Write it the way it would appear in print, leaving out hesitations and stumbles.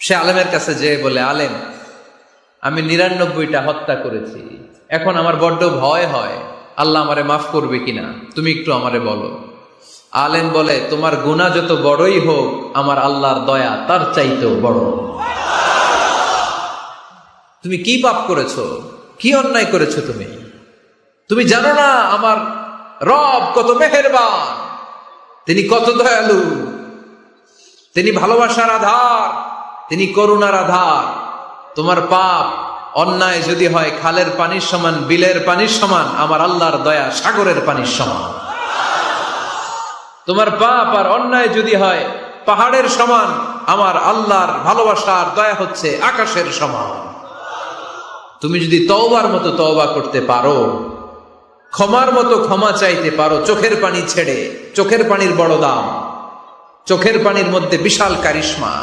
সে আলেমের কাছে যেয়ে বলে, আলেম, আমি 99টা হত্যা করেছি, এখন আমার বড্ড ভয় হয়, আল্লাহ আমারে মাফ করবে কিনা, তুমি একটু আমারে বলো। আলেম বলে, তোমার গুনাহ যত বড়ই হোক, আমার আল্লাহর দয়া তার চাইতেও বড়। তুমি কি পাপ করেছো, কি অন্যায় করেছো? তুমি জানো না আমার রব কত মেহেরবান, তিনি কত দয়ালু, তিনি ভালোবাসার আধার, তিনি করুণার আধার। তোমার পাপ অন্যায় যদি হয় খালের পানির সমান, বিলের পানির সমান, আমার আল্লাহর দয়া সাগরের পানির সমান। তোমার পাপ আর অন্যায় যদি হয় পাহাড়ের সমান, আমার আল্লাহর ভালোবাসার দয়া হচ্ছে আকাশের সমান। তুমি যদি তওবার মতো তওবা করতে পারো, ক্ষমার মতো ক্ষমা চাইতে পারো, চোখের পানি ছেড়ে, চোখের পানির বড় দাম, চোখের পানির মধ্যে বিশাল কারিশমা।